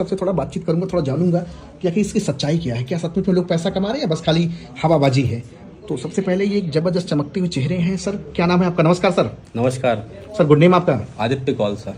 सबसे थोड़ा बातचीत करूंगा, थोड़ा जानूंगा कि आखिर इसकी सच्चाई क्या है। क्या सचमुच में लोग पैसा कमा रहे हैं या बस खाली हवाबाजी है। तो सबसे पहले ये एक जबरदस्त चमकते हुए चेहरे हैं। सर क्या नाम है आपका? नमस्कार सर। नमस्कार सर, गुड नेम आपका? आदित्य कौल सर।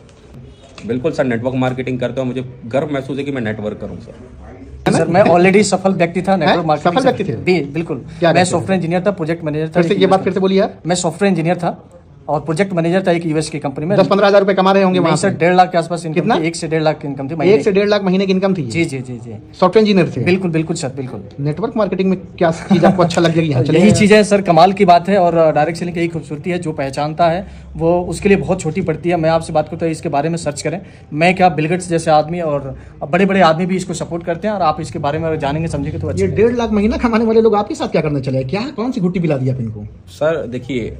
बिल्कुल सर, नेटवर्क मार्केटिंग करते हो, मुझे गर्व महसूस है कि मैं नेटवर्क करूं सर। सर मैं ऑलरेडी सफल व्यक्ति था नेटवर्क मार्केटिंग। सफल व्यक्ति थे? बिल्कुल। क्या मैं सॉफ्टवेयर इंजीनियर था, प्रोजेक्ट मैनेजर था। फिर से ये बात फिर से बोलिए आप। मैं सॉफ्टवेयर इंजीनियर था और प्रोजेक्ट मैनेजर था एक यूएस की कंपनी में। 10-15 हज़ार रुपए कमा रहे होंगे वहाँ सर? 1.5 लाख के आसपास इनकम कितना? थी। 1 से 1.5 लाख की इनकम थी। 1 से 1.5 लाख महीने की इनकम थी? जी जी जी जी। सॉफ्टवेयर इंजीनियर थे? बिल्कुल बिल्कुल सर, बिल्कुल। नेटवर्क मार्केटिंग में क्या चीज आपको अच्छा लग जाएगी? यहाँ चले यही चीज़ है सर, कमाल की बात है। और डायरेक्ट सेलिंग की यही खूबसूरती है, जो पहचानता है वो उसके लिए बहुत छोटी पड़ती है। मैं आपसे बात करता हूँ, इसके बारे में सर्च करें। मैं क्या, बिल गेट्स जैसे आदमी और बड़े बड़े आदमी भी इसको सपोर्ट करते हैं। और आप इसके बारे में अगर जानेंगे समझेंगे तो ये अच्छा। 1.5 लाख महीना कमाने वाले लोग आपके साथ क्या करने चले? क्या कौन सी घुट्टी पिला दी आप इनको? सर देखिए,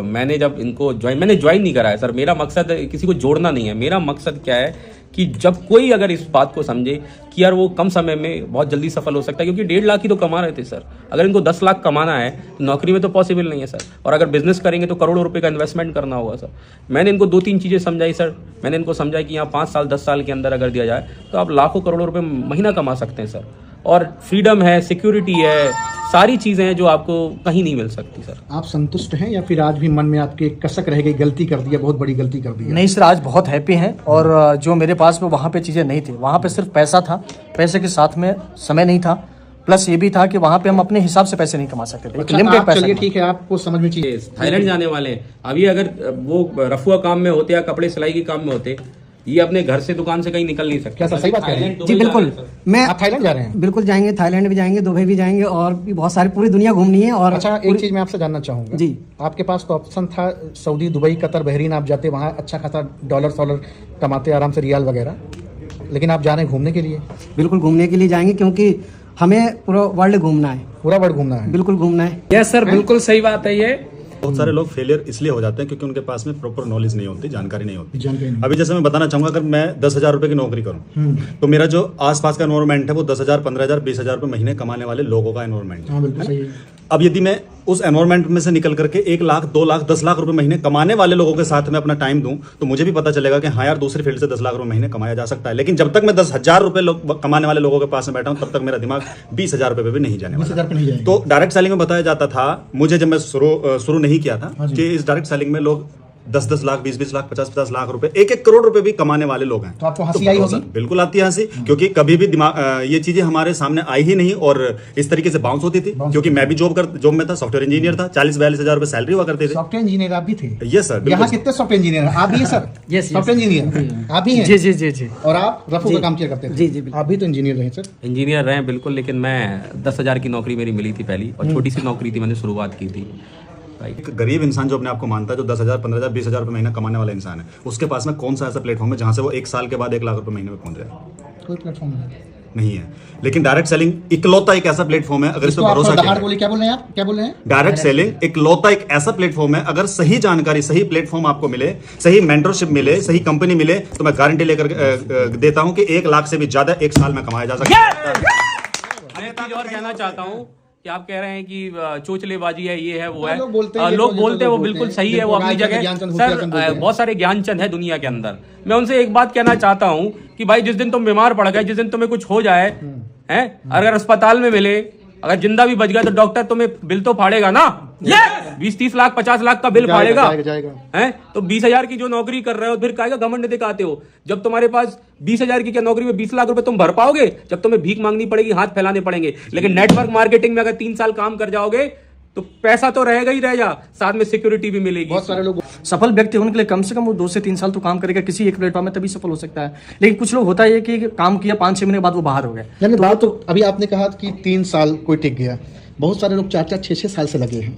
मैंने जब इनको मैंने ज्वाइन नहीं करा है सर। मेरा मकसद किसी को जोड़ना नहीं है। मेरा मकसद क्या है कि जब कोई अगर इस बात को समझे कि यार वो कम समय में बहुत जल्दी सफल हो सकता है, क्योंकि 1.5 लाख ही तो कमा रहे थे सर। अगर इनको 10 लाख कमाना है तो नौकरी में तो पॉसिबल नहीं है सर। और अगर बिजनेस करेंगे तो करोड़ों रुपए का इन्वेस्टमेंट करना होगा सर। मैंने इनको 2-3 चीज़ें समझाई सर। मैंने इनको समझाया कि यहाँ 5 साल 10 साल के अंदर अगर दिया जाए तो आप लाखों करोड़ों रुपए महीना कमा सकते हैं सर। और फ्रीडम है, सिक्योरिटी है, सारी चीज़ें हैं जो आपको कहीं नहीं मिल सकती सर। आप संतुष्ट हैं या फिर आज भी मन में आपके कसक रह गई, गलती कर दिया, बहुत बड़ी गलती कर दी? नहीं सर, आज बहुत हैप्पी हैं। और जो मेरे पास में वहाँ पे चीज़ें नहीं थी, वहाँ पे सिर्फ पैसा था, पैसे के साथ में समय नहीं था। प्लस ये भी था कि वहाँ पे हम अपने हिसाब से पैसे नहीं कमा सकते थे। अच्छा, लिमिटेड आप पैसा। चलिए ठीक है, आपको समझ में चाहिए। थाईलैंड जाने वाले हैं। अभी अगर वो रफुआ काम में होते या कपड़े सिलाई के काम में होते, ये अपने घर से दुकान से कहीं निकल नहीं सकते। क्या सर, सही बात कह रहे हैं? जी बिल्कुल। मैं आप थाईलैंड जा रहे हैं? बिल्कुल जाएंगे, थाईलैंड भी जाएंगे, दुबई भी जाएंगे और भी बहुत सारी पूरी दुनिया घूमनी है। और अच्छा, एक चीज मैं आपसे जानना चाहूंगा जी। आपके पास तो ऑप्शन था सऊदी, दुबई, कतर, बहरीन, आप जाते वहाँ अच्छा खासा डॉलर कमाते आराम से, रियाल वगैरह, लेकिन आप जा रहे हैं घूमने के लिए। बिल्कुल घूमने के लिए जाएंगे, क्योंकि हमें पूरा वर्ल्ड घूमना है। पूरा वर्ल्ड घूमना है? बिल्कुल घूमना है। यस सर, बिल्कुल सही बात है। ये बहुत सारे लोग फेलियर इसलिए हो जाते हैं क्योंकि उनके पास में प्रॉपर नॉलेज नहीं होती, जानकारी नहीं होती। जानकारी नहीं। अभी जैसे मैं बताना चाहूंगा, अगर मैं 10,000 रुपए की नौकरी करूं तो मेरा जो आसपास का एनवायरमेंट है वो 10,000, 15,000, 20,000 रुपए महीने कमाने वाले लोगों का एनवायरमेंट हाँ है। बिल्कुल सही है। अब यदि मैं उस एनवायरमेंट में से निकल करके 1 लाख, 2 लाख, 10 लाख रुपए महीने कमाने वाले लोगों के साथ में अपना टाइम दूं तो मुझे भी पता चलेगा कि हाँ यार, दूसरी फील्ड से 10 लाख रुपए महीने कमाया जा सकता है। लेकिन जब तक मैं 10,000 रुपए कमाने वाले लोगों के पास में बैठा हूं, तब तक मेरा दिमाग 20,000 रुपए पे भी नहीं जाने वाला। 20,000 पे नहीं जाएगा। तो डायरेक्ट सेलिंग में बताया जाता था मुझे, जब मैं शुरू नहीं किया था, कि इस डायरेक्ट सेलिंग में लोग 10-10 लाख, 20-20 लाख, 50-50 लाख रुपए, 1-1 करोड़ रुपए भी कमाने वाले लोग हैं। तो आपको हंसी आई होगी? बिल्कुल आती है हंसी, क्योंकि कभी भी दिमाग ये चीजें हमारे सामने आई ही नहीं और इस तरीके से बाउंस होती थी। क्योंकि मैं भी जॉब में था, सॉफ्टवेयर इंजीनियर था, 40-42 हजार रुपए सैलरी हुआ करते थे। सॉफ्टवेयर इंजीनियर आप भी थे? Yes sir. यहाँ कितने सॉफ्टवेयर इंजीनियर हैं? आप भी हैं सर? Yes, सॉफ्टवेयर इंजीनियर आप भी हैं? जी जी जी जी। और आप रफू का काम किया करते थे? जी, जी, बिल्कुल। आप भी तो इंजीनियर रहे सर? इंजीनियर रहे बिल्कुल, लेकिन मैं 10,000 की नौकरी मेरी मिली थी पहली, और छोटी सी नौकरी थी, मैंने शुरुआत की थी। एक गरीब इंसान जो अपने आप को मानता है, जो 10,000, 15,000, 20,000 रुपए महीना कमाने वाला इंसान है, उसके पास में कौन सा ऐसा प्लेटफॉर्म है जहां से वो 1 साल के बाद 1 लाख रुपए महीने में पहुंच जाए? कोई प्लेटफॉर्म नहीं है। लेकिन डायरेक्ट सेलिंग इकलौता एक ऐसा प्लेटफॉर्म है, अगर इस पर भरोसा किया। बोले, क्या बोल रहे हैं आप? क्या बोल रहे हैं? डायरेक्ट सेलिंग इकलौता एक ऐसा प्लेटफॉर्म है, अगर सही जानकारी, सही प्लेटफॉर्म आपको मिले, सही मेंटरशिप मिले, सही कंपनी मिले, तो मैं गारंटी लेकर देता हूं कि 1 लाख से भी ज्यादा 1 साल में कमाया जा सकता है। मैं एक चीज और कहना चाहता हूँ कि आप कह रहे हैं कि चोचलेबाजी है, ये है, वो है। लोग बोलते हैं, लोग बोलते हैं, वो बिल्कुल सही है, वो अपनी जगह। सर बहुत सारे ज्ञानचंद है दुनिया के अंदर। मैं उनसे एक बात कहना चाहता हूँ कि भाई, जिस दिन तुम बीमार पड़ गए, जिस दिन तुम्हें कुछ हो जाए, हैं, अगर अस्पताल में मिले, अगर जिंदा भी बच गया, तो डॉक्टर तुम्हें बिल तो फाड़ेगा ना। 20-30 लाख, 50 लाख का बिल फाड़ेगा, हैं? तो 20,000 की जो नौकरी कर रहे हो, फिर काहे का घमंड दिखाते हो? जब तुम्हारे पास 20,000 की क्या नौकरी में 20 लाख रुपए तुम भर पाओगे? जब तुम्हें भीख मांगनी पड़ेगी, हाथ फैलाने पड़ेंगे। लेकिन नेटवर्क मार्केटिंग में अगर 3 साल काम कर जाओगे तो पैसा तो रहेगा ही रहेगा, साथ में सिक्योरिटी भी मिलेगी। बहुत सारे लोग सफल व्यक्ति होने के लिए कम से कम वो 2 से 3 साल तो काम करेगा किसी एक प्लेटफॉर्म में, तभी सफल हो सकता है। लेकिन कुछ लोग होता है कि काम किया 5-6 महीने के बाद वो बाहर हो गए। यानी बात तो अभी आपने कहा कि 3 साल कोई टिक गया, बहुत सारे लोग 4-4, 6-6 साल से लगे हैं।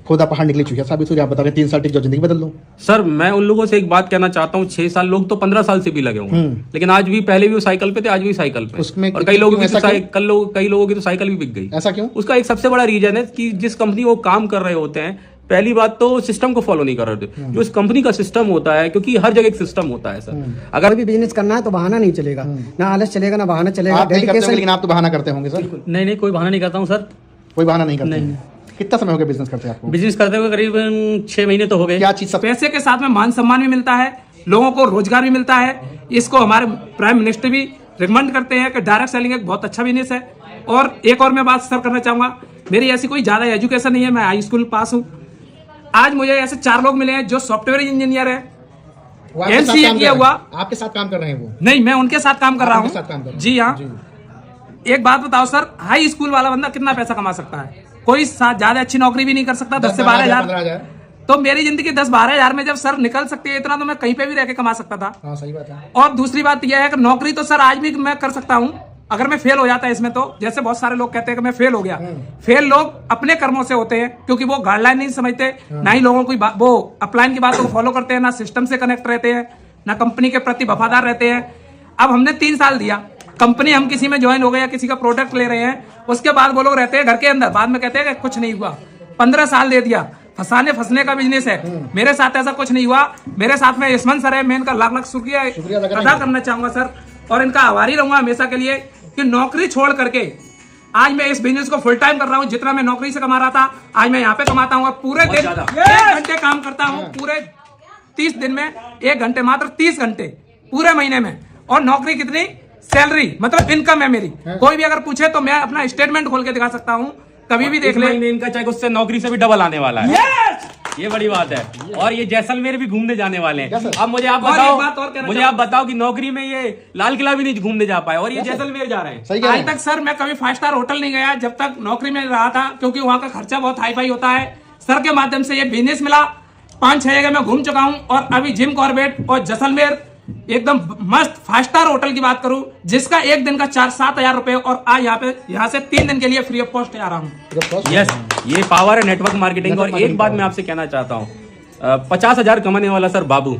खोदा पहाड़ निकली चुकी है साबित हो, आप बता रहे 3 साल टिक जाओ, जिंदगी बदल लो। सर मैं उन लोगों से एक बात कहना चाहता हूँ, 6 साल लोग तो 15 साल से भी लगे होंगे, लेकिन आज भी, पहले भी वो साइकिल पे थे, आज भी साइकिल पे। उसमें और कई लोगों की ऐसा कई लोगों की तो साइकिल भी बिक गई। ऐसा क्यों? उसका एक सबसे बड़ा रीजन है कि जिस कंपनी वो काम कर रहे होते हैं, पहली बात तो सिस्टम को फॉलो नहीं कर रहे थे। जो इस कंपनी का सिस्टम होता है, क्योंकि हर जगह एक सिस्टम होता है सर। अगर भी बिजनेस करना है तो बहाना नहीं चलेगा, ना आलस चलेगा, ना बहाना चलेगा। आप नहीं करते होंगे, लेकिन आप तो बहाना करते होंगे सर? नहीं, कोई बहाना नहीं करता हूँ सर। कोई बहाना नहीं करते? कितना समय हो गया बिजनेस करते हैं आपको? बिजनेस करते हुए करीबन 6 महीने तो हो गए। क्या चीज सब? पैसे के साथ में मान सम्मान भी मिलता है, लोगों को रोजगार भी मिलता है। इसको हमारे प्राइम मिनिस्टर भी रिकमेंड करते हैं कि डायरेक्ट सेलिंग एक बहुत अच्छा बिजनेस है। और एक और मैं बात सर करना चाहूंगा, मेरी ऐसी कोई ज्यादा एजुकेशन नहीं है, मैं हाई स्कूल पास हूँ। आज मुझे ऐसे 4 लोग मिले हैं जो सॉफ्टवेयर इंजीनियर है, वो आपके साथ MCA काम किया कर रहे हुआ। हैं? आपके साथ काम कर रहे हैं वो? नहीं, मैं उनके साथ काम कर रहा उनके साथ काम कर हूँ। रहे हैं। जी हाँ। एक बात बताओ सर, हाई स्कूल वाला बंदा कितना पैसा कमा सकता है? कोई ज्यादा अच्छी नौकरी भी नहीं कर सकता। 10 से 12 हजार। तो मेरी जिंदगी 10-12 हजार में जब सर निकल सकती है इतना, तो मैं कहीं पे भी रह के कमा सकता था। हाँ, सही बात है। और दूसरी बात यह है कि नौकरी तो सर आज भी मैं कर सकता हूँ अगर मैं फेल हो जाता है इसमें। तो जैसे बहुत सारे लोग कहते हैं कि मैं फेल हो गया, फेल लोग अपने कर्मों से होते हैं, क्योंकि वो गाइडलाइन नहीं समझते, ना ही लोगों की वो अपलाइन की बातों को फॉलो करते हैं, ना सिस्टम से कनेक्ट रहते हैं, ना कंपनी के प्रति वफादार रहते हैं। अब हमने 3 साल दिया, कंपनी हम किसी में ज्वाइन हो गए या किसी का प्रोडक्ट ले रहे हैं, उसके बाद वो लोग रहते हैं घर के अंदर, बाद में कहते हैं कि कुछ नहीं हुआ। 15 साल दे दिया, फंसने का बिजनेस है। मेरे साथ ऐसा कुछ नहीं हुआ। मेरे साथ में यशवंत सर है, मैं इनका लाख शुक्रिया अदा करना चाहूंगा सर, और इनका आभारी रहूंगा हमेशा के लिए कि नौकरी छोड़ करके आज मैं इस बिजनेस को फुल टाइम कर रहा हूँ। जितना मैं नौकरी से कमा रहा था, आज मैं यहाँ पे कमाता हूँ और पूरे दिन 1 घंटे काम करता हूँ। पूरे 30 दिन में 1 घंटे, मात्र 30 घंटे पूरे महीने में। और नौकरी कितनी, सैलरी मतलब इनकम है मेरी। कोई भी अगर पूछे तो मैं अपना स्टेटमेंट खोल के दिखा सकता हूँ, कभी भी देख ले। इनका चाहे उससे नौकरी से भी डबल आने वाला है। ये बड़ी बात है। और ये जैसलमेर भी घूमने जाने वाले हैं। अब मुझे आप बताओ कि नौकरी में ये लाल किला भी नहीं घूमने जा पाए और ये जैसलमेर जा रहे हैं। आज तक सर मैं कभी 5 स्टार होटल नहीं गया जब तक नौकरी में रहा था, क्योंकि वहाँ का खर्चा बहुत हाई फाई होता है। सर के माध्यम से ये बिजनेस मिला, 5-6 जगह मैं घूम चुका हूँ। और अभी जिम कॉर्बेट और जैसलमेर एकदम मस्त 5 स्टार होटल की बात करूं, जिसका एक दिन का 4-7 हजार रुपए, और आज यहाँ से 3 दिन के लिए फ्री ऑफ कॉस्ट आ रहा हूँ। यस, ये पावर है नेटवर्क मार्केटिंग। और एक बात मैं आपसे कहना चाहता हूँ, 50 हजार कमाने वाला सर बाबू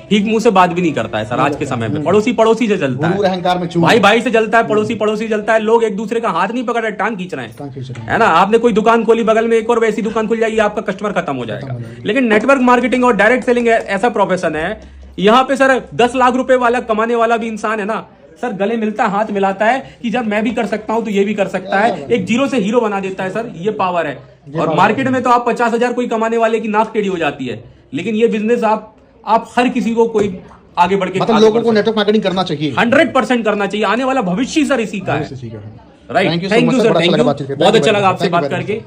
ठीक मुंह से बात भी नहीं करता है सर। आज के समय में पड़ोसी से चलता है, अहंकार में भाई से चलता है, पड़ोसी चलता है। लोग एक दूसरे का हाथ नहीं पकड़ रहे, टांग खींच रहे हैं, है ना। आपने कोई दुकान खोली, बगल में एक और वैसी दुकान खुल जाएगी, आपका कस्टमर खत्म हो जाएगा। लेकिन नेटवर्क मार्केटिंग और डायरेक्ट सेलिंग ऐसा प्रोफेशन है, यहाँ पे सर 10 लाख रुपए वाला कमाने वाला भी इंसान है ना सर, गले मिलता है, हाथ मिलाता है कि जब मैं भी कर सकता हूं तो ये भी कर सकता है। एक जीरो से हीरो बना देता है सर, ये पावर है। और मार्केट में तो आप 50 हजार कोई कमाने वाले की नाक टेढ़ी हो जाती है, लेकिन ये बिजनेस आप हर किसी को कोई आगे बढ़ के, मतलब लोगों को नेटवर्क मार्केटिंग करना चाहिए, 100% करना चाहिए। आने वाला भविष्य सर इसी का है। Right, thank you sir, thank you, बहुत अच्छा लगा आपसे बात करके।